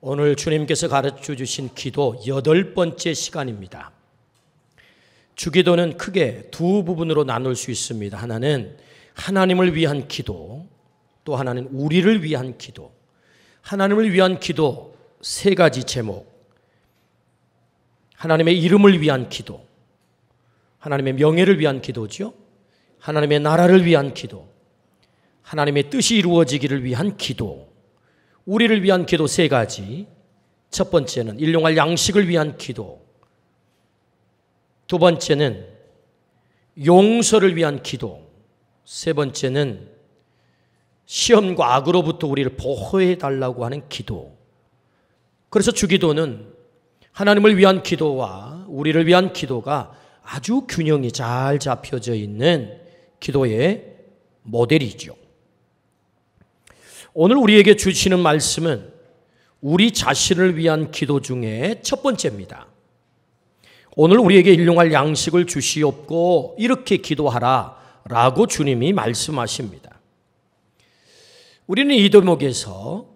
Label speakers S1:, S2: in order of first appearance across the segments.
S1: 오늘 주님께서 가르쳐 주신 기도 8번째 시간입니다. 주기도는 크게 두 부분으로 나눌 수 있습니다. 하나는 하나님을 위한 기도, 또 하나는 우리를 위한 기도. 하나님을 위한 기도 3가지 제목. 하나님의 이름을 위한 기도, 하나님의 명예를 위한 기도죠. 하나님의 나라를 위한 기도, 하나님의 뜻이 이루어지기를 위한 기도, 우리를 위한 기도 3가지. 첫 번째는 일용할 양식을 위한 기도, 두 번째는 용서를 위한 기도, 세 번째는 시험과 악으로부터 우리를 보호해 달라고 하는 기도. 그래서 주기도는 하나님을 위한 기도와 우리를 위한 기도가 아주 균형이 잘 잡혀져 있는 기도의 모델이죠. 오늘 우리에게 주시는 말씀은 우리 자신을 위한 기도 중에 첫 번째입니다. 오늘 우리에게 일용할 양식을 주시옵고 이렇게 기도하라 라고 주님이 말씀하십니다. 우리는 이 대목에서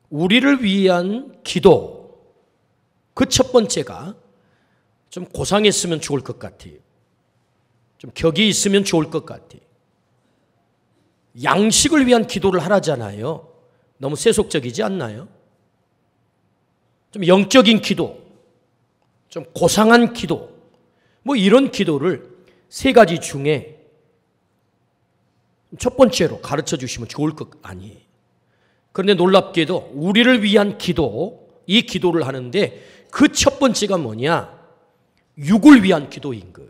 S1: 우리를 위한 기도, 그 첫 번째가 좀 고상했으면 좋을 것 같아요. 좀 격이 있으면 좋을 것 같아요. 양식을 위한 기도를 하라잖아요. 너무 세속적이지 않나요? 좀 영적인 기도, 좀 고상한 기도, 뭐 이런 기도를 3가지 중에 첫 번째로 가르쳐 주시면 좋을 것 아니에요. 그런데 놀랍게도 우리를 위한 기도, 이 기도를 하는데 그 첫 번째가 뭐냐? 육을 위한 기도인 거예요.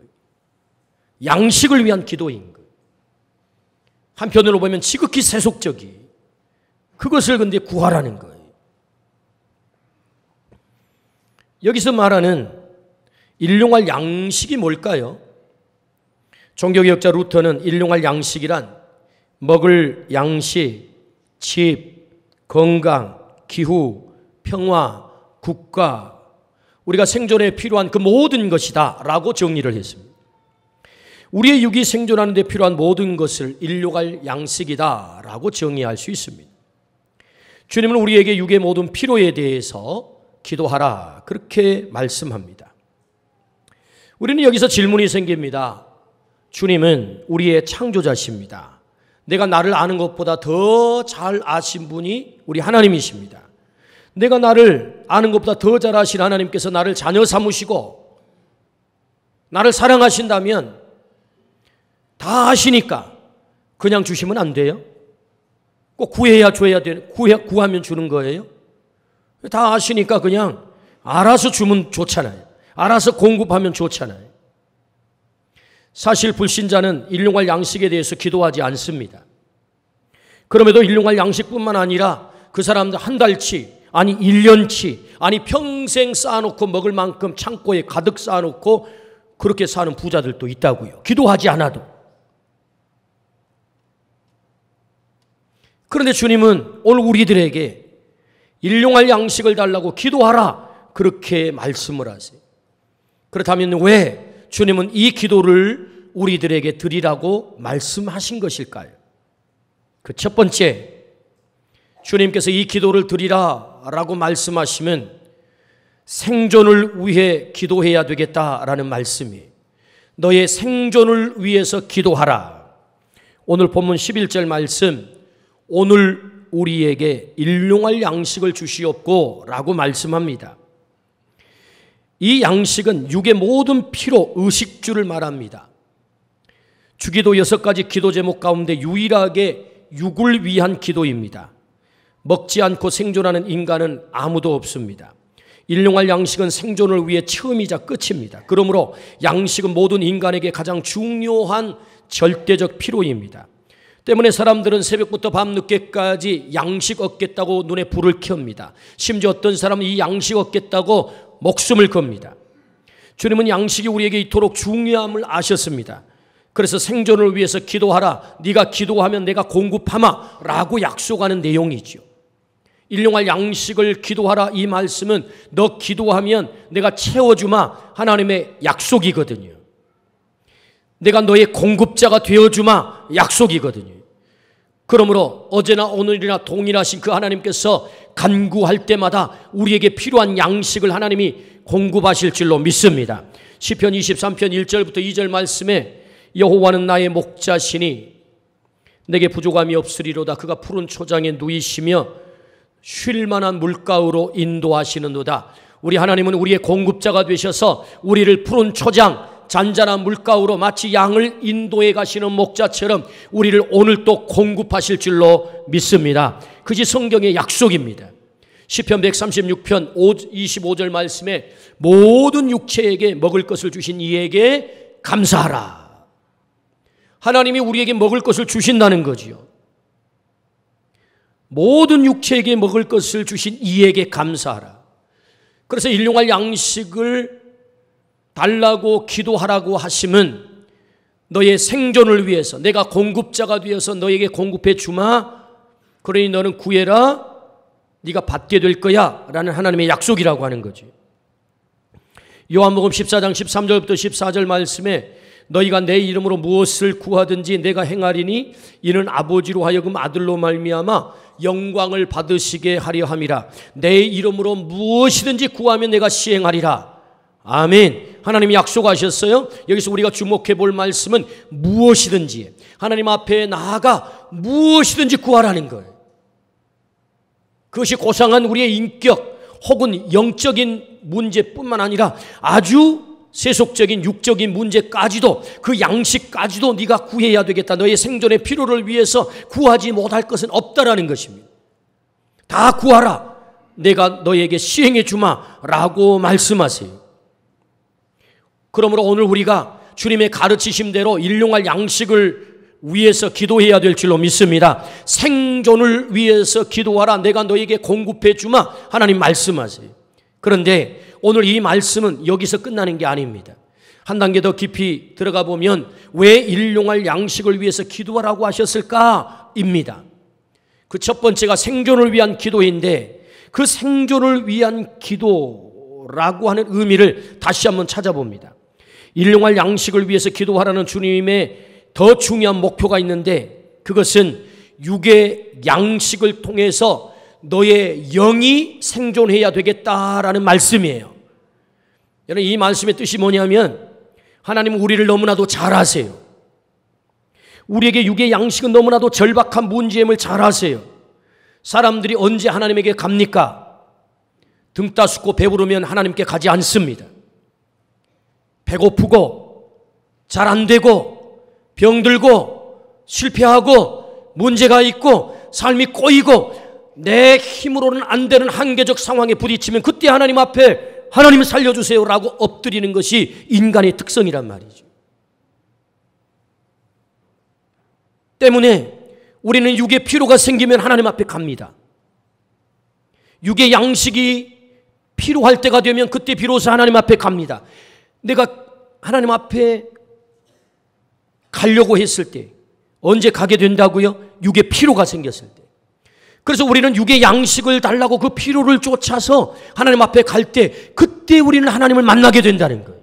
S1: 양식을 위한 기도인 거예요. 한편으로 보면 지극히 세속적이, 그것을 근데 구하라는 거예요. 여기서 말하는 일용할 양식이 뭘까요? 종교개혁자 루터는 일용할 양식이란 먹을 양식, 집, 건강, 기후, 평화, 국가, 우리가 생존에 필요한 그 모든 것이다 라고 정리를 했습니다. 우리의 육이 생존하는 데 필요한 모든 것을 일용할 양식이다 라고 정의할 수 있습니다. 주님은 우리에게 육의 모든 필요에 대해서 기도하라 그렇게 말씀합니다. 우리는 여기서 질문이 생깁니다. 주님은 우리의 창조자십니다. 내가 나를 아는 것보다 더 잘 아신 분이 우리 하나님이십니다. 내가 나를 아는 것보다 더 잘 아신 하나님께서 나를 자녀 삼으시고 나를 사랑하신다면 다 아시니까 그냥 주시면 안 돼요? 꼭 구해야 줘야 되는, 구하면 주는 거예요? 다 아시니까 그냥 알아서 주면 좋잖아요. 알아서 공급하면 좋잖아요. 사실 불신자는 일용할 양식에 대해서 기도하지 않습니다. 그럼에도 일용할 양식뿐만 아니라 그 사람들 한 달치, 아니 1년치, 아니 평생 쌓아놓고 먹을 만큼 창고에 가득 쌓아놓고 그렇게 사는 부자들도 있다고요. 기도하지 않아도. 그런데 주님은 오늘 우리들에게 일용할 양식을 달라고 기도하라 그렇게 말씀을 하세요. 그렇다면 왜 주님은 이 기도를 우리들에게 드리라고 말씀하신 것일까요? 그 첫 번째, 주님께서 이 기도를 드리라라고 말씀하시면 생존을 위해 기도해야 되겠다라는 말씀이에요. 너의 생존을 위해서 기도하라. 오늘 본문 11절 말씀, 오늘 우리에게 일용할 양식을 주시옵고 라고 말씀합니다. 이 양식은 육의 모든 필요, 의식주를 말합니다. 주기도 6가지 기도 제목 가운데 유일하게 육을 위한 기도입니다. 먹지 않고 생존하는 인간은 아무도 없습니다. 일용할 양식은 생존을 위해 처음이자 끝입니다. 그러므로 양식은 모든 인간에게 가장 중요한 절대적 필요입니다. 때문에 사람들은 새벽부터 밤늦게까지 양식 얻겠다고 눈에 불을 켭니다. 심지어 어떤 사람은 이 양식 얻겠다고 목숨을 겁니다. 주님은 양식이 우리에게 이토록 중요함을 아셨습니다. 그래서 생존을 위해서 기도하라. 네가 기도하면 내가 공급하마 라고 약속하는 내용이죠. 일용할 양식을 기도하라 이 말씀은 너 기도하면 내가 채워주마 하나님의 약속이거든요. 내가 너의 공급자가 되어주마 약속이거든요. 그러므로 어제나 오늘이나 동일하신 그 하나님께서 간구할 때마다 우리에게 필요한 양식을 하나님이 공급하실 줄로 믿습니다. 시편 23편 1절부터 2절 말씀에 여호와는 나의 목자시니 내게 부족함이 없으리로다. 그가 푸른 초장에 누이시며 쉴 만한 물가로 인도하시는도다. 우리 하나님은 우리의 공급자가 되셔서 우리를 푸른 초장, 잔잔한 물가로 마치 양을 인도해 가시는 목자처럼 우리를 오늘 또 공급하실 줄로 믿습니다. 그것이 성경의 약속입니다. 시편 136편 25절 말씀에 모든 육체에게 먹을 것을 주신 이에게 감사하라. 하나님이 우리에게 먹을 것을 주신다는 거지요. 모든 육체에게 먹을 것을 주신 이에게 감사하라. 그래서 일용할 양식을 달라고 기도하라고 하시면 너의 생존을 위해서 내가 공급자가 되어서 너에게 공급해 주마. 그러니 너는 구해라. 네가 받게 될 거야 라는 하나님의 약속이라고 하는 거지. 요한복음 14장 13절부터 14절 말씀에 너희가 내 이름으로 무엇을 구하든지 내가 행하리니 이는 아버지로 하여금 아들로 말미암아 영광을 받으시게 하려 함이라. 내 이름으로 무엇이든지 구하면 내가 시행하리라. 아멘. 하나님이 약속하셨어요. 여기서 우리가 주목해 볼 말씀은 무엇이든지 하나님 앞에 나아가 무엇이든지 구하라는 거예요. 그것이 고상한 우리의 인격 혹은 영적인 문제뿐만 아니라 아주 세속적인 육적인 문제까지도 그 양식까지도 네가 구해야 되겠다. 너의 생존의 필요를 위해서 구하지 못할 것은 없다라는 것입니다. 다 구하라. 내가 너에게 시행해 주마 라고 말씀하세요. 그러므로 오늘 우리가 주님의 가르치심대로 일용할 양식을 위해서 기도해야 될 줄로 믿습니다. 생존을 위해서 기도하라. 내가 너에게 공급해 주마. 하나님 말씀하세요. 그런데 오늘 이 말씀은 여기서 끝나는 게 아닙니다. 한 단계 더 깊이 들어가 보면 왜 일용할 양식을 위해서 기도하라고 하셨을까입니다. 그 첫 번째가 생존을 위한 기도인데 그 생존을 위한 기도라고 하는 의미를 다시 한번 찾아봅니다. 일용할 양식을 위해서 기도하라는 주님의 더 중요한 목표가 있는데 그것은 육의 양식을 통해서 너의 영이 생존해야 되겠다라는 말씀이에요. 여러분 이 말씀의 뜻이 뭐냐면 하나님은 우리를 너무나도 잘 아세요. 우리에게 육의 양식은 너무나도 절박한 문제임을 잘 아세요. 사람들이 언제 하나님에게 갑니까? 등 따숩고 배부르면 하나님께 가지 않습니다. 배고프고 잘 안 되고 병들고 실패하고 문제가 있고 삶이 꼬이고 내 힘으로는 안 되는 한계적 상황에 부딪히면 그때 하나님 앞에 하나님 살려주세요 라고 엎드리는 것이 인간의 특성이란 말이죠. 때문에 우리는 육의 필요가 생기면 하나님 앞에 갑니다. 육의 양식이 필요할 때가 되면 그때 비로소 하나님 앞에 갑니다. 내가 하나님 앞에 가려고 했을 때 언제 가게 된다고요? 육의 필요가 생겼을 때. 그래서 우리는 육의 양식을 달라고 그 필요를 쫓아서 하나님 앞에 갈 때 그때 우리는 하나님을 만나게 된다는 거예요.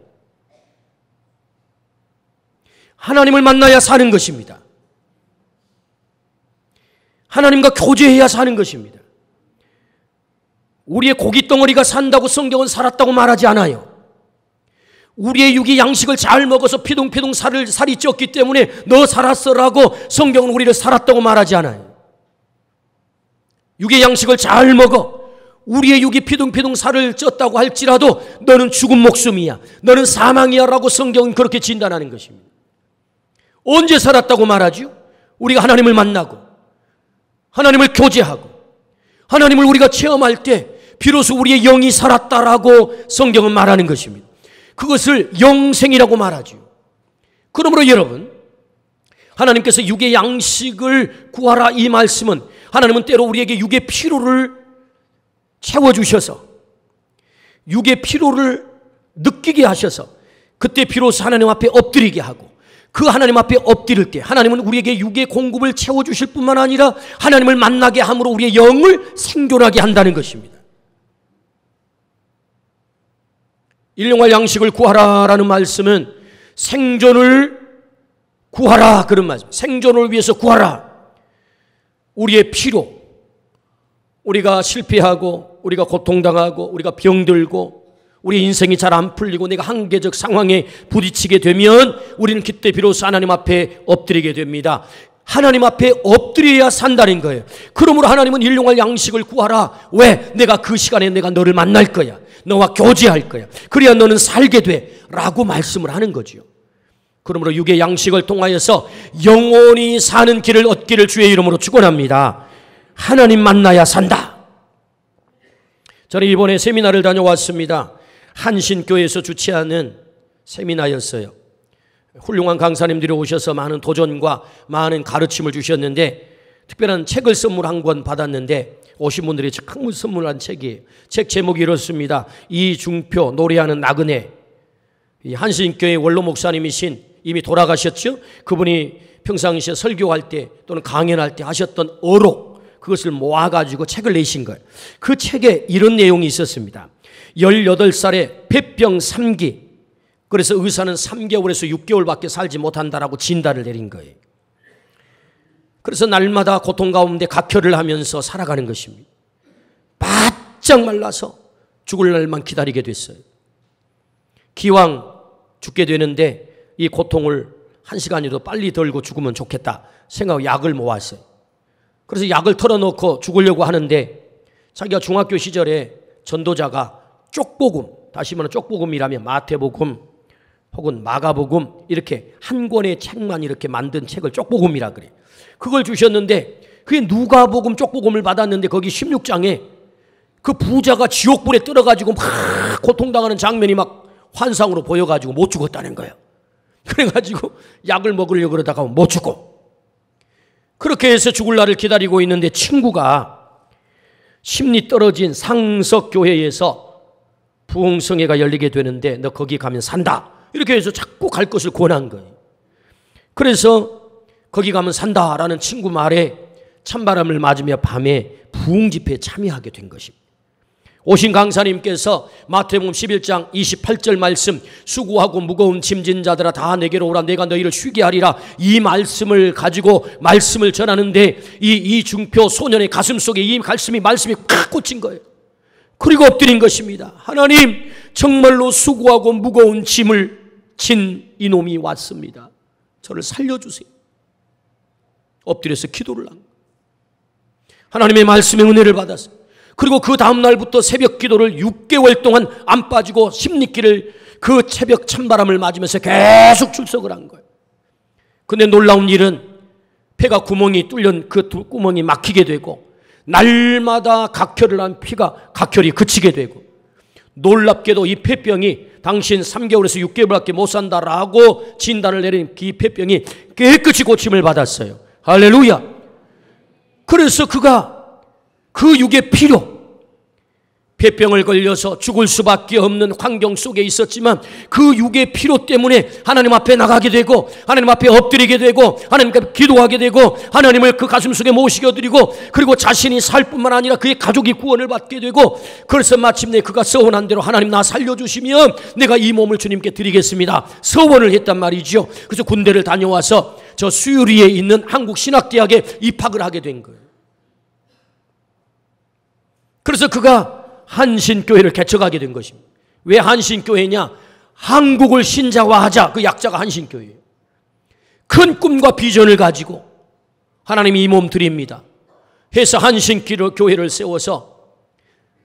S1: 하나님을 만나야 사는 것입니다. 하나님과 교제해야 사는 것입니다. 우리의 고기 덩어리가 산다고 성경은 살았다고 말하지 않아요. 우리의 육이 양식을 잘 먹어서 피둥피둥 살이 쪘기 때문에 너 살았어라고 성경은 우리를 살았다고 말하지 않아요. 육의 양식을 잘 먹어 우리의 육이 피둥피둥 살을 쪘다고 할지라도 너는 죽은 목숨이야. 너는 사망이야 라고 성경은 그렇게 진단하는 것입니다. 언제 살았다고 말하죠? 우리가 하나님을 만나고 하나님을 교제하고 하나님을 우리가 체험할 때 비로소 우리의 영이 살았다라고 성경은 말하는 것입니다. 그것을 영생이라고 말하죠. 그러므로 여러분 하나님께서 육의 양식을 구하라 이 말씀은 하나님은 때로 우리에게 육의 피로를 채워주셔서 육의 피로를 느끼게 하셔서 그때 비로소 하나님 앞에 엎드리게 하고 그 하나님 앞에 엎드릴 때 하나님은 우리에게 육의 공급을 채워주실 뿐만 아니라 하나님을 만나게 함으로 우리의 영을 생존하게 한다는 것입니다. 일용할 양식을 구하라라는 말씀은 생존을 구하라 그런 말씀. 생존을 위해서 구하라. 우리의 필요, 우리가 실패하고 우리가 고통당하고 우리가 병들고 우리 인생이 잘 안 풀리고 내가 한계적 상황에 부딪히게 되면 우리는 그때 비로소 하나님 앞에 엎드리게 됩니다. 하나님 앞에 엎드려야 산다는 거예요. 그러므로 하나님은 일용할 양식을 구하라. 왜? 내가 그 시간에 내가 너를 만날 거야. 너와 교제할 거야. 그래야 너는 살게 돼. 라고 말씀을 하는 거죠. 그러므로 육의 양식을 통하여서 영원히 사는 길을 얻기를 주의 이름으로 축원합니다. 하나님 만나야 산다. 저는 이번에 세미나를 다녀왔습니다. 한신교회에서 주최하는 세미나였어요. 훌륭한 강사님들이 오셔서 많은 도전과 많은 가르침을 주셨는데 특별한 책을 선물 한 권 받았는데 오신 분들이 큰 선물한 책이에요. 책 제목이 이렇습니다. 이중표 노래하는 나그네. 이 한신교회 원로 목사님이신 이미 돌아가셨죠? 그분이 평상시에 설교할 때 또는 강연할 때 하셨던 어록 그것을 모아가지고 책을 내신 거예요. 그 책에 이런 내용이 있었습니다. 18살에 폐병 3기. 그래서 의사는 3개월에서 6개월밖에 살지 못한다라고 진단을 내린 거예요. 그래서 날마다 고통 가운데 각혈을 하면서 살아가는 것입니다. 바짝 말라서 죽을 날만 기다리게 됐어요. 기왕 죽게 되는데 이 고통을 1시간이라도 빨리 덜고 죽으면 좋겠다 생각하고 약을 모았어요. 그래서 약을 털어놓고 죽으려고 하는데 자기가 중학교 시절에 전도자가 쪽복음, 다시 말하면 쪽복음이라면 마태복음 혹은 마가복음 이렇게 한 권의 책만 이렇게 만든 책을 쪽복음이라 그래요. 그걸 주셨는데 그게 누가복음 쪽복음을 받았는데 거기 16장에 그 부자가 지옥불에 떨어가지고 막 고통당하는 장면이 막 환상으로 보여가지고 못 죽었다는 거예요. 그래가지고 약을 먹으려고 그러다가 못 죽고 그렇게 해서 죽을 날을 기다리고 있는데 친구가 심리 떨어진 상석교회에서 부흥성회가 열리게 되는데 너 거기 가면 산다. 이렇게 해서 자꾸 갈 것을 권한 거예요. 그래서 거기 가면 산다라는 친구 말에 찬바람을 맞으며 밤에 부흥집회에 참여하게 된 것입니다. 오신 강사님께서 마태복음 11장 28절 말씀 수고하고 무거운 짐진 자들아 다 내게로 오라 내가 너희를 쉬게 하리라 이 말씀을 가지고 말씀을 전하는데 이 중표 소년의 가슴 속에 이 말씀이 팍 꽂힌 거예요. 그리고 엎드린 것입니다. 하나님 정말로 수고하고 무거운 짐을 진 이놈이 왔습니다. 저를 살려주세요. 엎드려서 기도를 한 거예요. 하나님의 말씀의 은혜를 받았어요. 그리고 그 다음 날부터 새벽 기도를 6개월 동안 안 빠지고 십리길을 그 새벽 찬바람을 맞으면서 계속 출석을 한 거예요. 근데 놀라운 일은 폐가 구멍이 뚫린 그 구멍이 막히게 되고 날마다 각혈을 한 피가 각혈이 그치게 되고 놀랍게도 이 폐병이 당신 3개월에서 6개월밖에 못 산다라고 진단을 내린 이 폐병이 깨끗이 고침을 받았어요. 할렐루야. 그래서 그가 그 육의 필요 폐병을 걸려서 죽을 수밖에 없는 환경 속에 있었지만 그 육의 필요 때문에 하나님 앞에 나가게 되고 하나님 앞에 엎드리게 되고 하나님 앞에 기도하게 되고 하나님을 그 가슴 속에 모시게 드리고 그리고 자신이 살 뿐만 아니라 그의 가족이 구원을 받게 되고 그래서 마침내 그가 서원한 대로 하나님 나 살려주시면 내가 이 몸을 주님께 드리겠습니다. 서원을 했단 말이죠. 그래서 군대를 다녀와서 저 수유리에 있는 한국신학대학에 입학을 하게 된 거예요. 그래서 그가 한신교회를 개척하게 된 것입니다. 왜 한신교회냐? 한국을 신자화하자. 그 약자가 한신교회예요. 큰 꿈과 비전을 가지고 하나님이 이 몸 드립니다 해서 한신교회를 세워서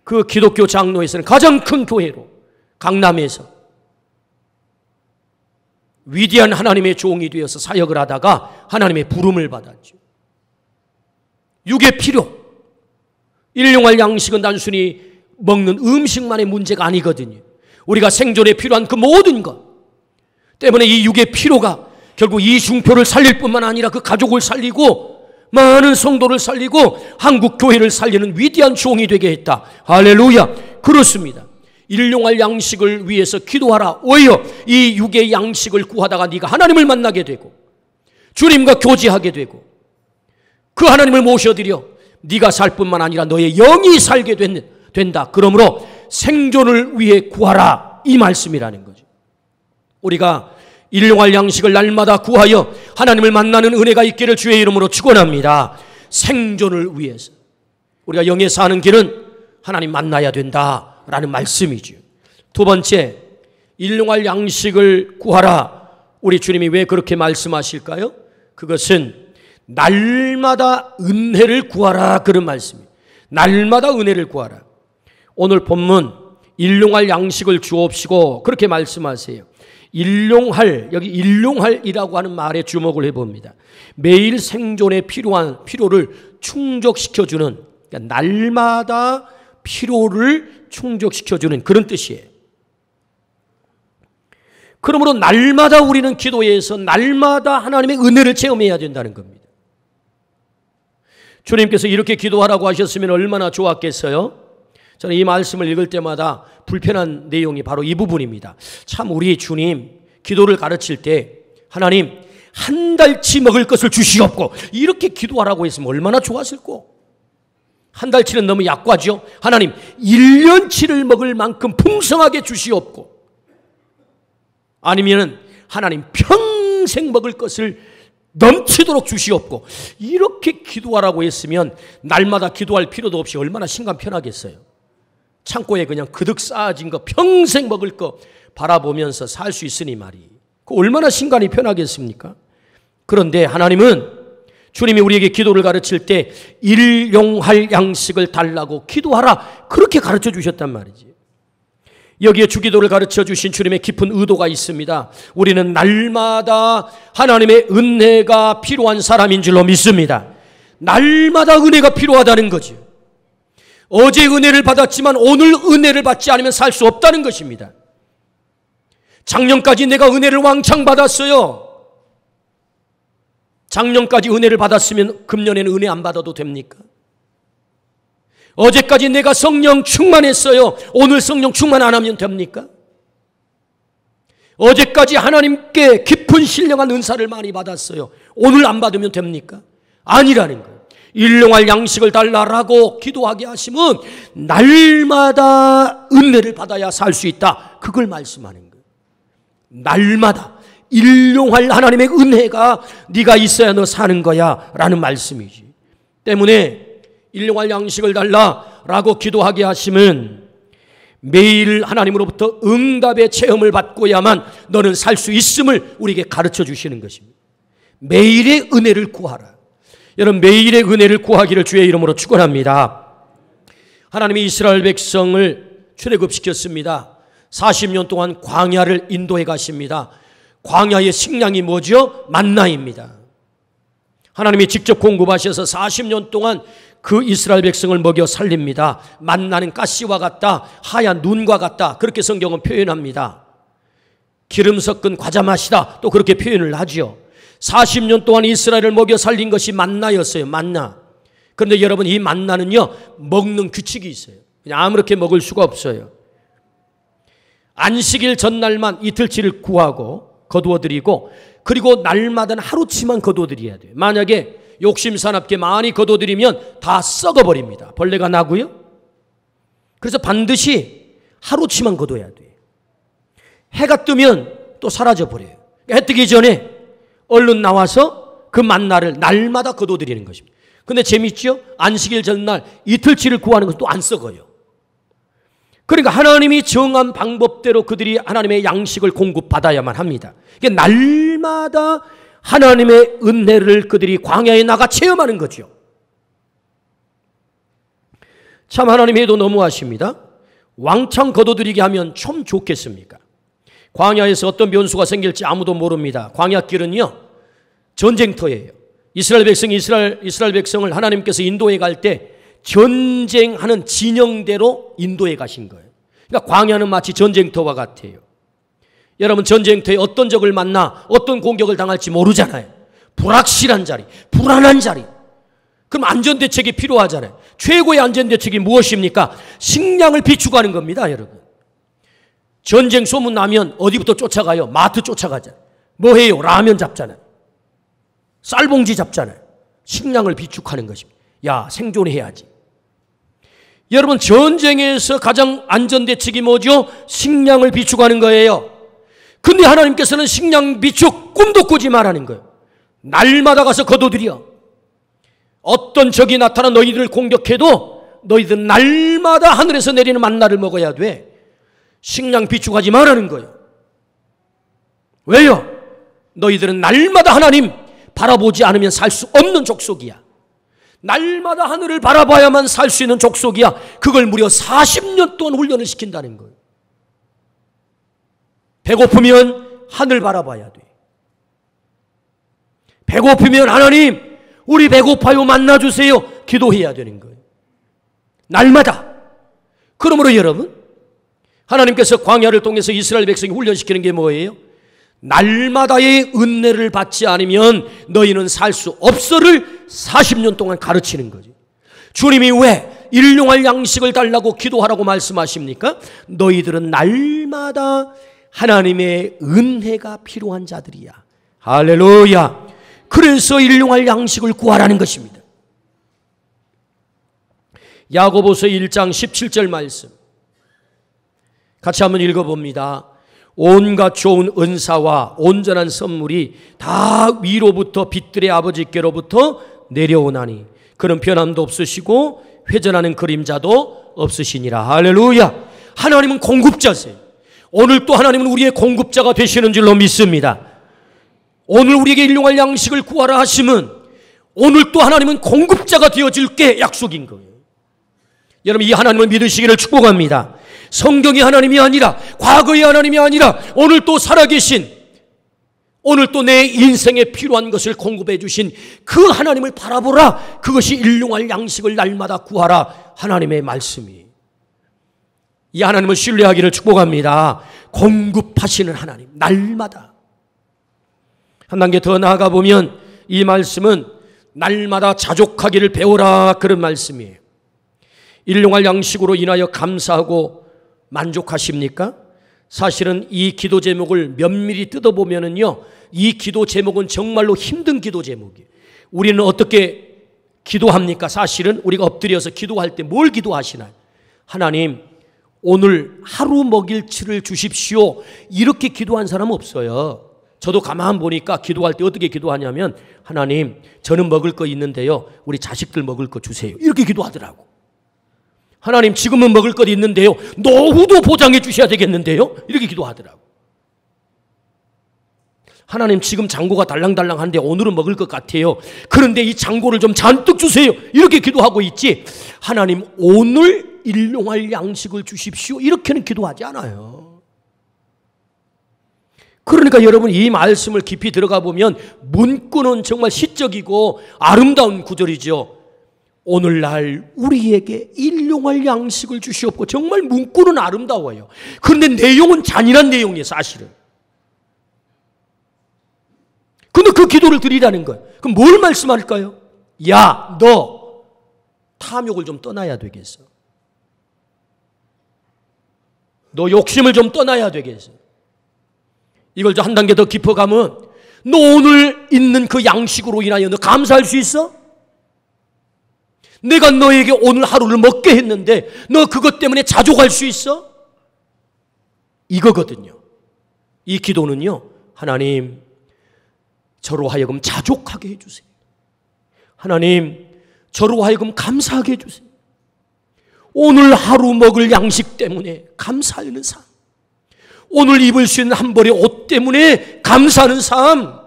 S1: 그 기독교 장로에서는 가장 큰 교회로 강남에서 위대한 하나님의 종이 되어서 사역을 하다가 하나님의 부름을 받았죠. 육의 필요, 일용할 양식은 단순히 먹는 음식만의 문제가 아니거든요. 우리가 생존에 필요한 그 모든 것 때문에 이 육의 필요가 결국 이 중표를 살릴 뿐만 아니라 그 가족을 살리고 많은 성도를 살리고 한국 교회를 살리는 위대한 종이 되게 했다. 할렐루야. 그렇습니다. 일용할 양식을 위해서 기도하라. 왜요? 이 육의 양식을 구하다가 네가 하나님을 만나게 되고 주님과 교제하게 되고 그 하나님을 모셔드려 네가 살 뿐만 아니라 너의 영이 살게 된다. 그러므로 생존을 위해 구하라. 이 말씀이라는 거죠. 우리가 일용할 양식을 날마다 구하여 하나님을 만나는 은혜가 있기를 주의 이름으로 축원합니다. 생존을 위해서 우리가 영에 사는 길은 하나님 만나야 된다라는 말씀이죠. 두 번째, 일용할 양식을 구하라. 우리 주님이 왜 그렇게 말씀하실까요? 그것은 날마다 은혜를 구하라, 그런 말씀이에요. 날마다 은혜를 구하라. 오늘 본문 일용할 양식을 주옵시고 그렇게 말씀하세요. 일용할, 여기 일용할이라고 하는 말에 주목을 해봅니다. 매일 생존에 필요한 필요를 충족시켜주는, 그러니까 날마다 필요를 충족시켜주는 그런 뜻이에요. 그러므로 날마다 우리는 기도에서 날마다 하나님의 은혜를 체험해야 된다는 겁니다. 주님께서 이렇게 기도하라고 하셨으면 얼마나 좋았겠어요? 저는 이 말씀을 읽을 때마다 불편한 내용이 바로 이 부분입니다. 참 우리 주님 기도를 가르칠 때 하나님 한 달치 먹을 것을 주시옵고 이렇게 기도하라고 했으면 얼마나 좋았을꼬. 한 달치는 너무 약과죠. 하나님 1년치를 먹을 만큼 풍성하게 주시옵고, 아니면 하나님 평생 먹을 것을 넘치도록 주시옵고, 이렇게 기도하라고 했으면 날마다 기도할 필요도 없이 얼마나 심간 편하겠어요. 창고에 그냥 그득 쌓아진 거 평생 먹을 거 바라보면서 살 수 있으니 말이, 그 얼마나 심간이 편하겠습니까? 그런데 하나님은 주님이 우리에게 기도를 가르칠 때 일용할 양식을 달라고 기도하라, 그렇게 가르쳐 주셨단 말이지. 여기에 주기도를 가르쳐 주신 주님의 깊은 의도가 있습니다. 우리는 날마다 하나님의 은혜가 필요한 사람인 줄로 믿습니다. 날마다 은혜가 필요하다는 거죠. 어제 은혜를 받았지만 오늘 은혜를 받지 않으면 살 수 없다는 것입니다. 작년까지 내가 은혜를 왕창 받았어요. 작년까지 은혜를 받았으면 금년에는 은혜 안 받아도 됩니까? 어제까지 내가 성령 충만했어요. 오늘 성령 충만 안 하면 됩니까? 어제까지 하나님께 깊은 신령한 은사를 많이 받았어요. 오늘 안 받으면 됩니까? 아니라는 거예요. 일용할 양식을 달라라고 기도하게 하시면 날마다 은혜를 받아야 살 수 있다, 그걸 말씀하는 거예요. 날마다 일용할 하나님의 은혜가 네가 있어야 너 사는 거야 라는 말씀이지. 때문에 일용할 양식을 달라라고 기도하게 하시면 매일 하나님으로부터 응답의 체험을 받고야만 너는 살 수 있음을 우리에게 가르쳐 주시는 것입니다. 매일의 은혜를 구하라. 여러분, 매일의 은혜를 구하기를 주의 이름으로 축원합니다. 하나님이 이스라엘 백성을 출애굽시켰습니다. 40년 동안 광야를 인도해 가십니다. 광야의 식량이 뭐죠? 만나입니다. 하나님이 직접 공급하셔서 40년 동안 그 이스라엘 백성을 먹여 살립니다. 만나는 가시와 같다, 하얀 눈과 같다, 그렇게 성경은 표현합니다. 기름 섞은 과자 맛이다, 또 그렇게 표현을 하죠. 40년 동안 이스라엘을 먹여 살린 것이 만나였어요. 만나. 그런데 여러분, 이 만나는요 먹는 규칙이 있어요. 그냥 아무렇게 먹을 수가 없어요. 안식일 전날만 이틀치를 구하고 거두어드리고, 그리고 날마다는 하루치만 거두어드려야 돼요. 만약에 욕심사납게 많이 거둬들이면 다 썩어버립니다. 벌레가 나고요. 그래서 반드시 하루치만 거둬야 돼요. 해가 뜨면 또 사라져버려요. 해 뜨기 전에 얼른 나와서 그 만나를 날마다 거둬들이는 것입니다. 근데 재밌죠? 안식일 전날 이틀치를 구하는 것은 또 안 썩어요. 그러니까 하나님이 정한 방법대로 그들이 하나님의 양식을 공급받아야만 합니다. 이게 날마다 하나님의 은혜를 그들이 광야에 나가 체험하는 거죠. 참 하나님이 해도 너무하십니다. 왕창 거둬들이게 하면 좀 좋겠습니까? 광야에서 어떤 변수가 생길지 아무도 모릅니다. 광야길은요 전쟁터예요. 이스라엘 백성을 하나님께서 인도해 갈 때 전쟁하는 진영대로 인도해 가신 거예요. 그러니까 광야는 마치 전쟁터와 같아요. 여러분, 전쟁터에 어떤 적을 만나 어떤 공격을 당할지 모르잖아요. 불확실한 자리, 불안한 자리. 그럼 안전대책이 필요하잖아요. 최고의 안전대책이 무엇입니까? 식량을 비축하는 겁니다, 여러분. 전쟁 소문 나면 어디부터 쫓아가요? 마트 쫓아가잖아요. 뭐 해요? 라면 잡잖아요. 쌀봉지 잡잖아요. 식량을 비축하는 것입니다. 야, 생존해야지. 여러분, 전쟁에서 가장 안전대책이 뭐죠? 식량을 비축하는 거예요. 근데 하나님께서는 식량 비축 꿈도 꾸지 말라는 거예요. 날마다 가서 거둬들여. 어떤 적이 나타나 너희들을 공격해도 너희들은 날마다 하늘에서 내리는 만나를 먹어야 돼. 식량 비축하지 말라는 거예요. 왜요? 너희들은 날마다 하나님 바라보지 않으면 살 수 없는 족속이야. 날마다 하늘을 바라봐야만 살 수 있는 족속이야. 그걸 무려 40년 동안 훈련을 시킨다는 거예요. 배고프면 하늘 바라봐야 돼. 배고프면 하나님 우리 배고파요 만나주세요 기도해야 되는 거예요. 날마다. 그러므로 여러분, 하나님께서 광야를 통해서 이스라엘 백성이 훈련시키는 게 뭐예요? 날마다의 은혜를 받지 않으면 너희는 살 수 없어를 40년 동안 가르치는 거지. 주님이 왜 일용할 양식을 달라고 기도하라고 말씀하십니까? 너희들은 날마다 하나님의 은혜가 필요한 자들이야. 할렐루야. 그래서 일용할 양식을 구하라는 것입니다. 야고보서 1장 17절 말씀 같이 한번 읽어봅니다. 온갖 좋은 은사와 온전한 선물이 다 위로부터 빛들의 아버지께로부터 내려오나니 그는 변함도 없으시고 회전하는 그림자도 없으시니라. 할렐루야. 하나님은 공급자세요. 오늘 또 하나님은 우리의 공급자가 되시는 줄로 믿습니다. 오늘 우리에게 일용할 양식을 구하라 하시면 오늘 또 하나님은 공급자가 되어줄게 약속인 거예요. 여러분, 이 하나님을 믿으시기를 축복합니다. 성경의 하나님이 아니라, 과거의 하나님이 아니라 오늘 또 살아계신, 오늘 또 내 인생에 필요한 것을 공급해 주신 그 하나님을 바라보라. 그것이 일용할 양식을 날마다 구하라. 하나님의 말씀이. 이 하나님을 신뢰하기를 축복합니다. 공급하시는 하나님, 날마다. 한 단계 더 나아가 보면 이 말씀은 날마다 자족하기를 배워라, 그런 말씀이에요. 일용할 양식으로 인하여 감사하고 만족하십니까? 사실은 이 기도 제목을 면밀히 뜯어보면은요, 이 기도 제목은 정말로 힘든 기도 제목이에요. 우리는 어떻게 기도합니까? 사실은 우리가 엎드려서 기도할 때 뭘 기도하시나요? 하나님, 오늘 하루 먹일 치를 주십시오. 이렇게 기도한 사람 없어요. 저도 가만 보니까 기도할 때 어떻게 기도하냐면, 하나님, 저는 먹을 거 있는데요, 우리 자식들 먹을 거 주세요. 이렇게 기도하더라고. 하나님, 지금은 먹을 것 있는데요, 노후도 보장해 주셔야 되겠는데요, 이렇게 기도하더라고. 하나님, 지금 잔고가 달랑달랑한데 오늘은 먹을 것 같아요. 그런데 이 잔고를 좀 잔뜩 주세요. 이렇게 기도하고 있지, 하나님, 오늘 일용할 양식을 주십시오. 이렇게는 기도하지 않아요. 그러니까 여러분, 이 말씀을 깊이 들어가 보면 문구는 정말 시적이고 아름다운 구절이죠. 오늘날 우리에게 일용할 양식을 주시옵고. 정말 문구는 아름다워요. 그런데 내용은 잔인한 내용이에요, 사실은. 근데 그 기도를 드리라는 거예요. 그럼 뭘 말씀할까요? 야, 너 탐욕을 좀 떠나야 되겠어. 너 욕심을 좀 떠나야 되겠어. 이걸 한 단계 더 깊어가면, 너 오늘 있는 그 양식으로 인하여 너 감사할 수 있어? 내가 너에게 오늘 하루를 먹게 했는데 너 그것 때문에 자족할 수 있어? 이거거든요. 이 기도는요, 하나님, 저로 하여금 자족하게 해주세요. 하나님, 저로 하여금 감사하게 해주세요. 오늘 하루 먹을 양식 때문에 감사하는 삶, 오늘 입을 수 있는 한 벌의 옷 때문에 감사하는 삶,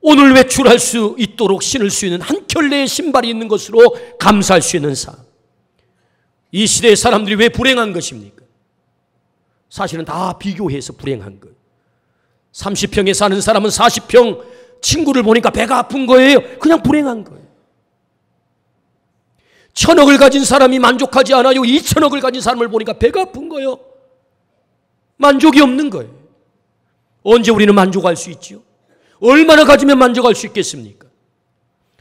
S1: 오늘 외출할 수 있도록 신을 수 있는 한 켤레의 신발이 있는 것으로 감사할 수 있는 삶. 이 시대의 사람들이 왜 불행한 것입니까? 사실은 다 비교해서 불행한 거예요. 30평에 사는 사람은 40평 친구를 보니까 배가 아픈 거예요. 그냥 불행한 거예요. 1000억을 가진 사람이 만족하지 않아요. 2000억을 가진 사람을 보니까 배가 아픈 거예요. 만족이 없는 거예요. 언제 우리는 만족할 수 있죠? 얼마나 가지면 만족할 수 있겠습니까?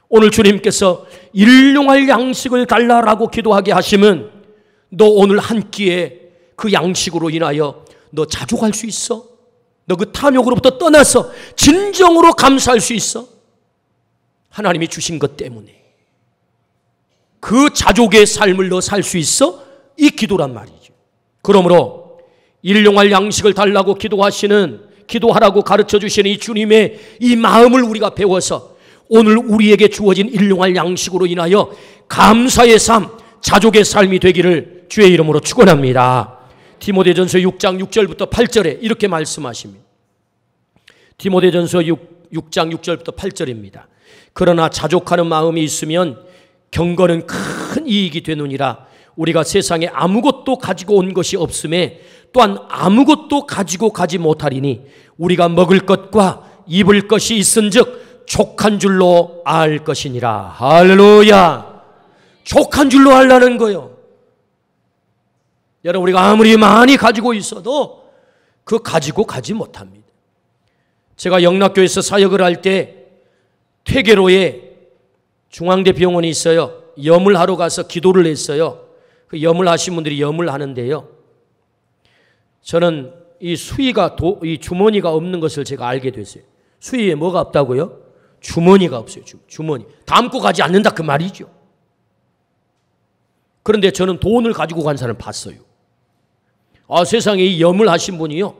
S1: 오늘 주님께서 일용할 양식을 달라라고 기도하게 하시면, 너 오늘 한 끼에 그 양식으로 인하여 너 자족할 수 있어? 너 그 탐욕으로부터 떠나서 진정으로 감사할 수 있어? 하나님이 주신 것 때문에 그 자족의 삶을 너 살 수 있어? 이 기도란 말이죠. 그러므로 일용할 양식을 달라고 기도하라고 가르쳐 주시는 이 주님의 이 마음을 우리가 배워서 오늘 우리에게 주어진 일용할 양식으로 인하여 감사의 삶, 자족의 삶이 되기를 주의 이름으로 축원합니다. 디모데전서 6장 6절부터 8절에 이렇게 말씀하십니다. 디모데전서 6장 6절부터 8절입니다. 그러나 자족하는 마음이 있으면 경건은 큰 이익이 되느니라. 우리가 세상에 아무것도 가지고 온 것이 없음에 또한 아무것도 가지고 가지 못하리니 우리가 먹을 것과 입을 것이 있은즉 족한 줄로 알 것이니라. 할렐루야. 족한 줄로 알라는 거요. 여러분, 우리가 아무리 많이 가지고 있어도 그 가지고 가지 못합니다. 제가 영락교에서 사역을 할 때 퇴계로에 중앙대 병원이 있어요. 염을 하러 가서 기도를 했어요. 그 염을 하신 분들이 염을 하는데요. 저는 이 수의가 이 주머니가 없는 것을 제가 알게 됐어요. 수의에 뭐가 없다고요? 주머니가 없어요. 주머니. 담고 가지 않는다 그 말이죠. 그런데 저는 돈을 가지고 간 사람을 봤어요. 세상에 이 염을 하신 분이요.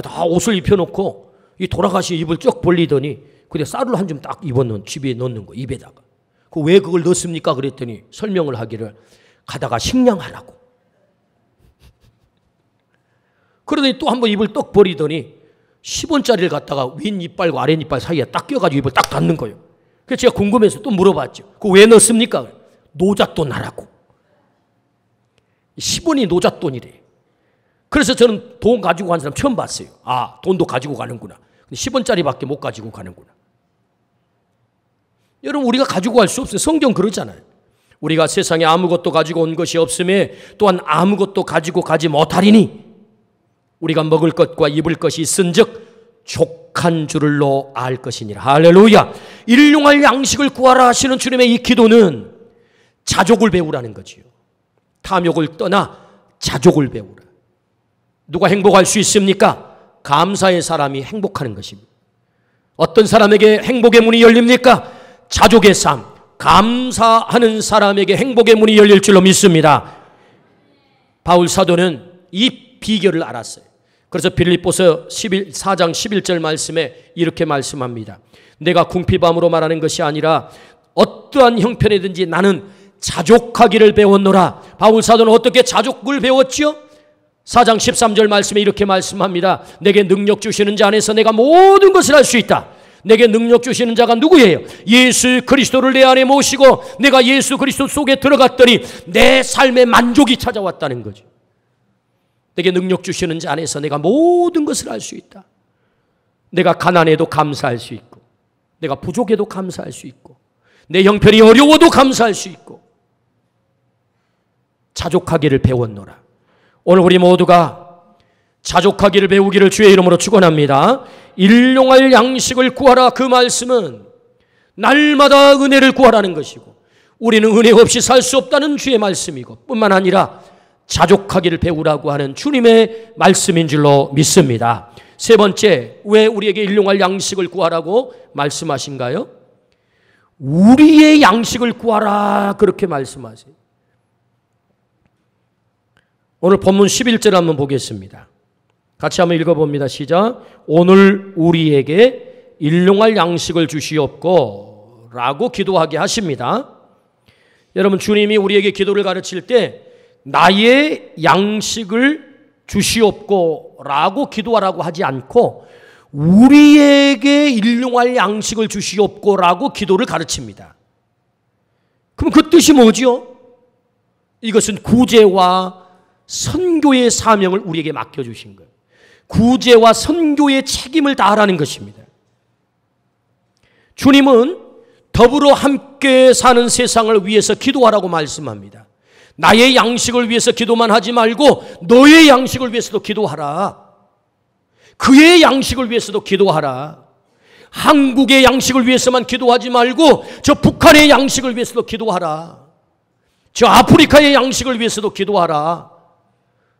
S1: 다 옷을 입혀놓고 이 돌아가시 입을 쭉 벌리더니 근데 쌀을 한 줌 딱 입어놓은 집에 넣는 거 입에다가. 왜 그걸 넣습니까? 그랬더니 설명을 하기를 가다가 식량하라고. 그러더니 또 한 번 입을 떡 버리더니 10원짜리를 갖다가 윗이빨과 아랫이빨 사이에 딱 껴가지고 입을 딱 닫는 거예요. 그래서 제가 궁금해서 또 물어봤죠. 그거 왜 넣습니까? 노잣돈 하라고. 10원이 노잣돈이래. 그래서 저는 돈 가지고 간 사람 처음 봤어요. 돈도 가지고 가는구나. 10원짜리밖에 못 가지고 가는구나. 여러분, 우리가 가지고 갈 수 없어요. 성경 그러잖아요. 우리가 세상에 아무것도 가지고 온 것이 없음에 또한 아무것도 가지고 가지 못하리니 우리가 먹을 것과 입을 것이 있은즉 족한 줄로 알 것이니라. 할렐루야. 일용할 양식을 구하라 하시는 주님의 이 기도는 자족을 배우라는 거지요. 탐욕을 떠나 자족을 배우라. 누가 행복할 수 있습니까? 감사의 사람이 행복하는 것입니다. 어떤 사람에게 행복의 문이 열립니까? 자족의 삶, 감사하는 사람에게 행복의 문이 열릴 줄로 믿습니다. 바울 사도는 이 비결을 알았어요. 그래서 빌립보서 4장 11절 말씀에 이렇게 말씀합니다. 내가 궁핍함으로 말하는 것이 아니라 어떠한 형편이든지 나는 자족하기를 배웠노라. 바울 사도는 어떻게 자족을 배웠지요? 4장 13절 말씀에 이렇게 말씀합니다. 내게 능력 주시는 자 안에서 내가 모든 것을 할 수 있다. 내게 능력 주시는 자가 누구예요? 예수 그리스도를 내 안에 모시고 내가 예수 그리스도 속에 들어갔더니 내 삶에 만족이 찾아왔다는 거죠. 내게 능력 주시는 자 안에서 내가 모든 것을 할 수 있다. 내가 가난해도 감사할 수 있고 내가 부족해도 감사할 수 있고 내 형편이 어려워도 감사할 수 있고 자족하기를 배웠노라. 오늘 우리 모두가 자족하기를 배우기를 주의 이름으로 축원합니다. 일용할 양식을 구하라. 그 말씀은 날마다 은혜를 구하라는 것이고 우리는 은혜 없이 살 수 없다는 주의 말씀이고 뿐만 아니라 자족하기를 배우라고 하는 주님의 말씀인 줄로 믿습니다. 세 번째, 왜 우리에게 일용할 양식을 구하라고 말씀하신가요? 우리의 양식을 구하라 그렇게 말씀하세요. 오늘 본문 11절 한번 보겠습니다. 같이 한번 읽어봅니다. 시작. 오늘 우리에게 일용할 양식을 주시옵고 라고 기도하게 하십니다. 여러분, 주님이 우리에게 기도를 가르칠 때 나의 양식을 주시옵고 라고 기도하라고 하지 않고 우리에게 일용할 양식을 주시옵고 라고 기도를 가르칩니다. 그럼 그 뜻이 뭐죠? 이것은 구제와 선교의 사명을 우리에게 맡겨주신 거예요. 구제와 선교의 책임을 다하라는 것입니다. 주님은 더불어 함께 사는 세상을 위해서 기도하라고 말씀합니다. 나의 양식을 위해서 기도만 하지 말고 너의 양식을 위해서도 기도하라. 그의 양식을 위해서도 기도하라. 한국의 양식을 위해서만 기도하지 말고 저 북한의 양식을 위해서도 기도하라. 저 아프리카의 양식을 위해서도 기도하라.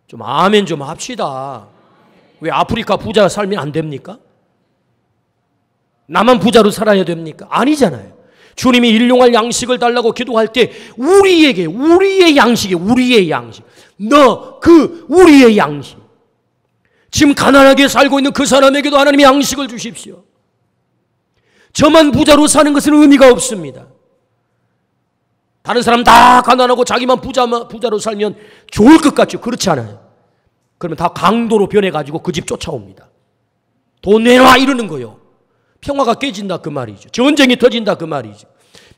S1: 좀 아멘 좀 합시다. 왜 아프리카 부자 살면 안 됩니까? 나만 부자로 살아야 됩니까? 아니잖아요. 주님이 일용할 양식을 달라고 기도할 때 우리에게 우리의 양식이 우리의 양식. 우리의 양식. 지금 가난하게 살고 있는 그 사람에게도 하나님의 양식을 주십시오. 저만 부자로 사는 것은 의미가 없습니다. 다른 사람 다 가난하고 자기만 부자로 살면 좋을 것 같죠? 그렇지 않아요. 그러면 다 강도로 변해가지고 그 집 쫓아옵니다. 돈 내놔 이러는 거예요. 평화가 깨진다 그 말이죠. 전쟁이 터진다 그 말이죠.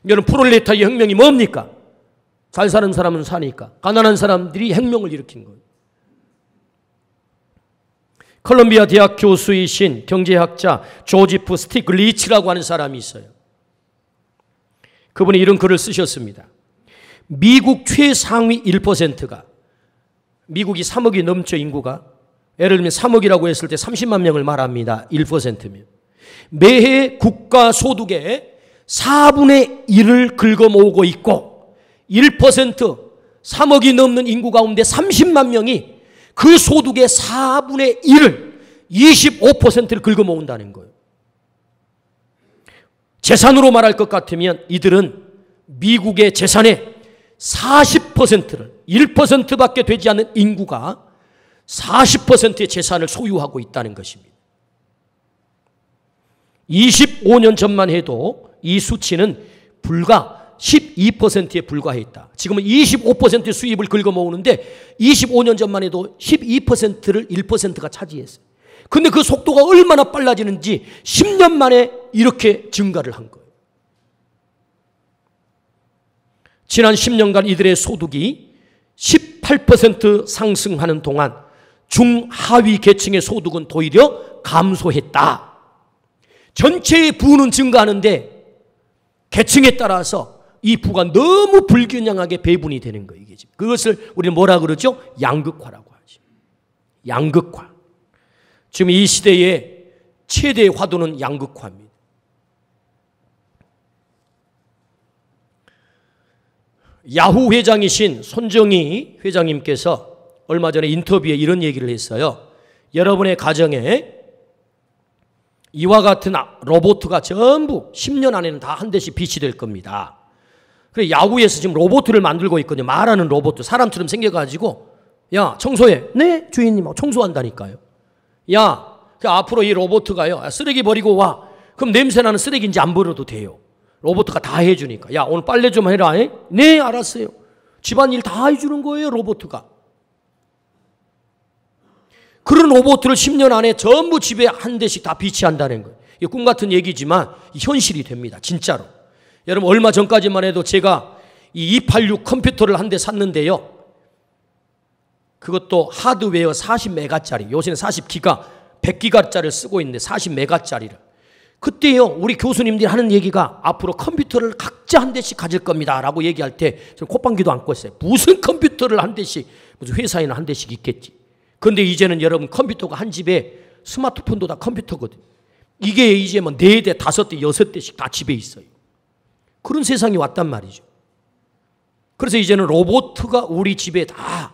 S1: 여러분, 프롤레타리아 혁명이 뭡니까? 잘 사는 사람은 사니까 가난한 사람들이 혁명을 일으킨 거예요. 콜롬비아 대학 교수이신 경제학자 조지프 스티글리츠라고 하는 사람이 있어요. 그분이 이런 글을 쓰셨습니다. 미국 최상위 1%가, 미국이 3억이 넘죠, 인구가. 예를 들면 3억이라고 했을 때 30만 명을 말합니다. 1%면. 매해 국가 소득의 4분의 1을 긁어모으고 있고 1%, 3억이 넘는 인구 가운데 30만 명이 그 소득의 4분의 1을, 25%를 긁어모은다는 거예요. 재산으로 말할 것 같으면 이들은 미국의 재산의 40%를, 1%밖에 되지 않는 인구가 40%의 재산을 소유하고 있다는 것입니다. 25년 전만 해도 이 수치는 불과 12%에 불과했다. 지금은 25%의 수입을 긁어모으는데 25년 전만 해도 12%를 1%가 차지했어요. 근데 그 속도가 얼마나 빨라지는지 10년 만에 이렇게 증가를 한 거예요. 지난 10년간 이들의 소득이 18% 상승하는 동안 중하위 계층의 소득은 도리어 감소했다. 전체의 부는 증가하는데 계층에 따라서 이 부가 너무 불균형하게 배분이 되는 거예요. 이게 지금. 그것을 우리는 뭐라 그러죠? 양극화라고 하죠. 양극화. 지금 이 시대의 최대의 화두는 양극화입니다. 야후 회장이신 손정희 회장님께서 얼마 전에 인터뷰에 이런 얘기를 했어요. 여러분의 가정에 이와 같은 로봇가 전부 10년 안에는 다 한 대씩 비치될 겁니다. 그래, 야후에서 지금 로봇을 만들고 있거든요. 말하는 로봇, 사람처럼 생겨가지고, 야, 청소해. 네, 주인님, 청소한다니까요. 야, 앞으로 이 로봇가요, 쓰레기 버리고 와. 그럼 냄새나는 쓰레기인지 안 버려도 돼요. 로봇가 다 해주니까. 야, 오늘 빨래 좀 해라. 에? 네, 알았어요. 집안일 다 해주는 거예요, 로봇가. 그런 로봇을 10년 안에 전부 집에 한 대씩 다 비치한다는 거예요. 이게 꿈 같은 얘기지만 현실이 됩니다. 진짜로. 여러분, 얼마 전까지만 해도 제가 이 286 컴퓨터를 한 대 샀는데요. 그것도 하드웨어 40메가짜리, 요새는 40기가, 100기가짜리를 쓰고 있는데 40메가짜리를. 그때요, 우리 교수님들이 하는 얘기가 앞으로 컴퓨터를 각자 한 대씩 가질 겁니다 라고 얘기할 때 저는 콧방귀도 안 꿨어요. 무슨 컴퓨터를 한 대씩, 무슨 회사에는 한 대씩 있겠지. 그런데 이제는 여러분, 컴퓨터가 한 집에, 스마트폰도 다 컴퓨터거든. 이게 이제 뭐 4대, 5대, 6대씩 다 집에 있어요. 그런 세상이 왔단 말이죠. 그래서 이제는 로봇가 우리 집에 다,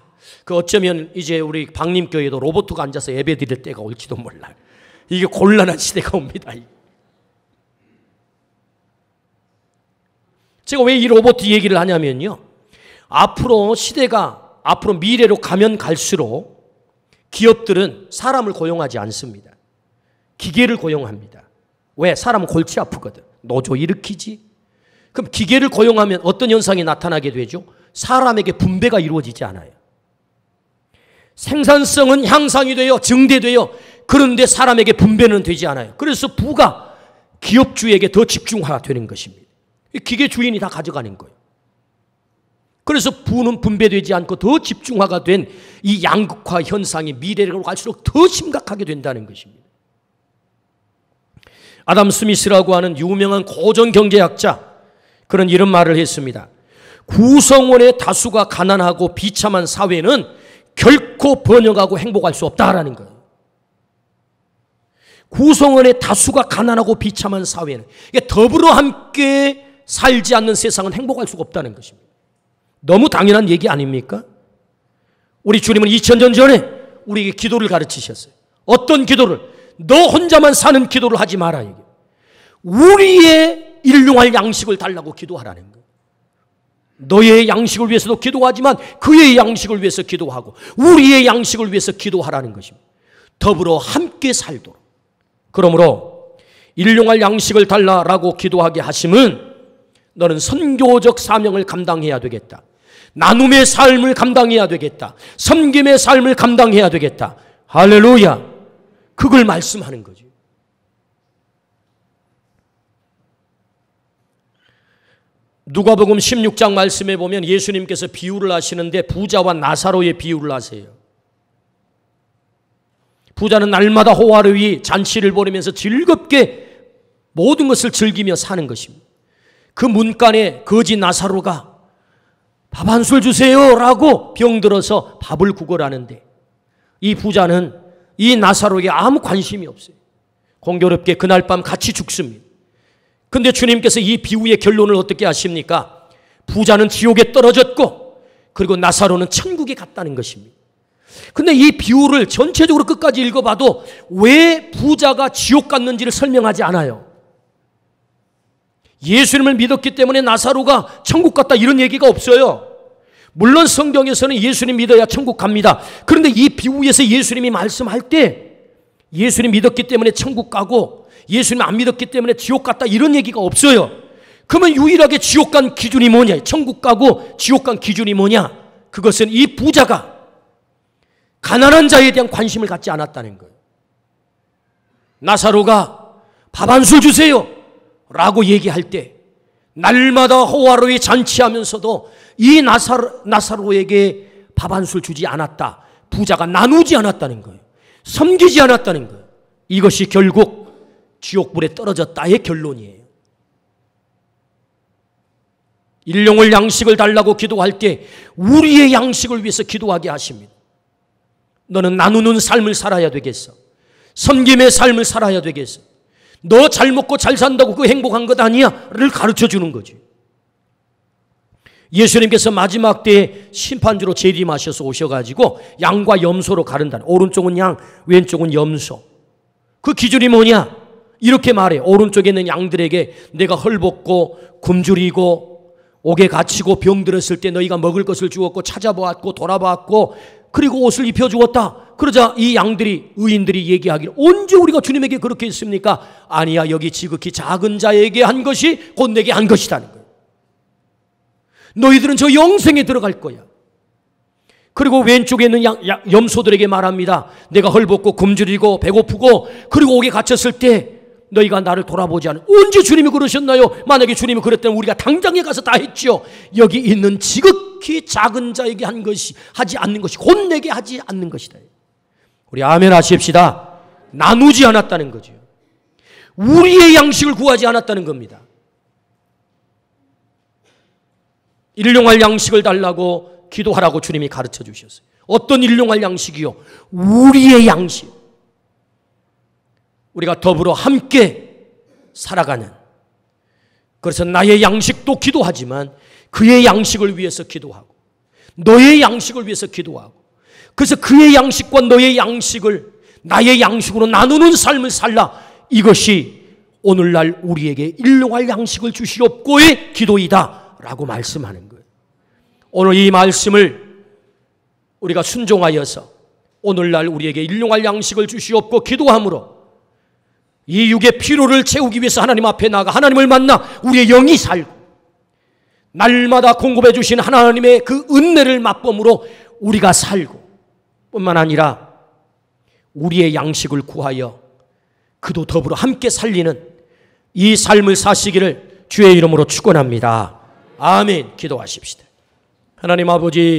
S1: 어쩌면 이제 우리 박림교회도 로봇가 앉아서 예배 드릴 때가 올지도 몰라요. 이게 곤란한 시대가 옵니다. 제가 왜 이 로봇 얘기를 하냐면요. 앞으로 미래로 가면 갈수록 기업들은 사람을 고용하지 않습니다. 기계를 고용합니다. 왜? 사람은 골치 아프거든. 노조 일으키지. 그럼 기계를 고용하면 어떤 현상이 나타나게 되죠? 사람에게 분배가 이루어지지 않아요. 생산성은 향상이 돼요. 증대돼요. 그런데 사람에게 분배는 되지 않아요. 그래서 부가 기업주에게 더 집중화되는 것입니다. 기계 주인이 다 가져가는 거예요. 그래서 부는 분배되지 않고 더 집중화가 된 이 양극화 현상이 미래로 갈수록 더 심각하게 된다는 것입니다. 아담 스미스라고 하는 유명한 고전 경제학자, 그런 이런 말을 했습니다. 구성원의 다수가 가난하고 비참한 사회는 결코 번영하고 행복할 수 없다라는 거예요. 구성원의 다수가 가난하고 비참한 사회는, 더불어 함께 살지 않는 세상은 행복할 수가 없다는 것입니다. 너무 당연한 얘기 아닙니까? 우리 주님은 2000년 전에 우리에게 기도를 가르치셨어요. 어떤 기도를? 너 혼자만 사는 기도를 하지 마라. 우리의 일용할 양식을 달라고 기도하라는 거예요. 너의 양식을 위해서도 기도하지만 그의 양식을 위해서 기도하고 우리의 양식을 위해서 기도하라는 것입니다. 더불어 함께 살도록. 그러므로 일용할 양식을 달라라고 기도하게 하심은 너는 선교적 사명을 감당해야 되겠다. 나눔의 삶을 감당해야 되겠다. 섬김의 삶을 감당해야 되겠다. 할렐루야. 그걸 말씀하는 거죠. 누가복음 16장 말씀에 보면 예수님께서 비유를 하시는데 부자와 나사로의 비유를 하세요. 부자는 날마다 호화로이 잔치를 벌이면서 즐겁게 모든 것을 즐기며 사는 것입니다. 그 문간에 거지 나사로가 밥 한 술 주세요 라고 병들어서 밥을 구걸하는데 이 부자는 이 나사로에게 아무 관심이 없어요. 공교롭게 그날 밤 같이 죽습니다. 근데 주님께서 이 비유의 결론을 어떻게 하십니까? 부자는 지옥에 떨어졌고 그리고 나사로는 천국에 갔다는 것입니다. 근데 이 비유를 전체적으로 끝까지 읽어봐도 왜 부자가 지옥 갔는지를 설명하지 않아요. 예수님을 믿었기 때문에 나사로가 천국 갔다 이런 얘기가 없어요. 물론 성경에서는 예수님 믿어야 천국 갑니다. 그런데 이 비유에서 예수님이 말씀할 때 예수님 믿었기 때문에 천국 가고 예수님 안 믿었기 때문에 지옥 갔다 이런 얘기가 없어요. 그러면 유일하게 지옥 간 기준이 뭐냐? 천국 가고 지옥 간 기준이 뭐냐? 그것은 이 부자가 가난한 자에 대한 관심을 갖지 않았다는 거예요. 나사로가 밥 한 술 주세요 라고 얘기할 때 날마다 호화로이 잔치하면서도 이 나사로에게 밥 한 술 주지 않았다. 부자가 나누지 않았다는 거예요. 섬기지 않았다는 거예요. 이것이 결국 지옥불에 떨어졌다의 결론이에요. 일용할 양식을 달라고 기도할 때 우리의 양식을 위해서 기도하게 하십니다. 너는 나누는 삶을 살아야 되겠어. 섬김의 삶을 살아야 되겠어. 너 잘 먹고 잘 산다고 그거 행복한 것 아니야?를 가르쳐 주는 거지. 예수님께서 마지막 때에 심판주로 재림하셔서 오셔가지고 양과 염소로 가른다는, 오른쪽은 양, 왼쪽은 염소. 그 기준이 뭐냐? 이렇게 말해. 오른쪽에 있는 양들에게 내가 헐벗고 굶주리고 옥에 갇히고 병들었을 때 너희가 먹을 것을 주었고 찾아보았고 돌아보았고 그리고 옷을 입혀주었다. 그러자 이 양들이, 의인들이 얘기하기를 언제 우리가 주님에게 그렇게 했습니까? 아니야, 여기 지극히 작은 자에게 한 것이 곧 내게 한 것이라는 거예요. 너희들은 저 영생에 들어갈 거야. 그리고 왼쪽에 있는 염소들에게 말합니다. 내가 헐벗고 굶주리고 배고프고 그리고 옥에 갇혔을 때 너희가 나를 돌아보지 않은. 언제 주님이 그러셨나요? 만약에 주님이 그랬다면 우리가 당장에 가서 다 했죠. 여기 있는 지극히 작은 자에게 한 것이, 하지 않는 것이 곧 내게 하지 않는 것이다. 우리 아멘 하십시다. 나누지 않았다는 거죠. 우리의 양식을 구하지 않았다는 겁니다. 일용할 양식을 달라고 기도하라고 주님이 가르쳐 주셨어요. 어떤 일용할 양식이요? 우리의 양식. 우리가 더불어 함께 살아가는. 그래서 나의 양식도 기도하지만 그의 양식을 위해서 기도하고 너의 양식을 위해서 기도하고 그래서 그의 양식과 너의 양식을 나의 양식으로 나누는 삶을 살라. 이것이 오늘날 우리에게 일용할 양식을 주시옵고의 기도이다 라고 말씀하는 거예요. 오늘 이 말씀을 우리가 순종하여서 오늘날 우리에게 일용할 양식을 주시옵고 기도함으로 이 육의 피로를 채우기 위해서 하나님 앞에 나가 하나님을 만나 우리의 영이 살고 날마다 공급해 주신 하나님의 그 은혜를 맛봄으로 우리가 살고 뿐만 아니라 우리의 양식을 구하여 그도 더불어 함께 살리는 이 삶을 사시기를 주의 이름으로 축원합니다. 아멘. 기도하십시다. 하나님 아버지,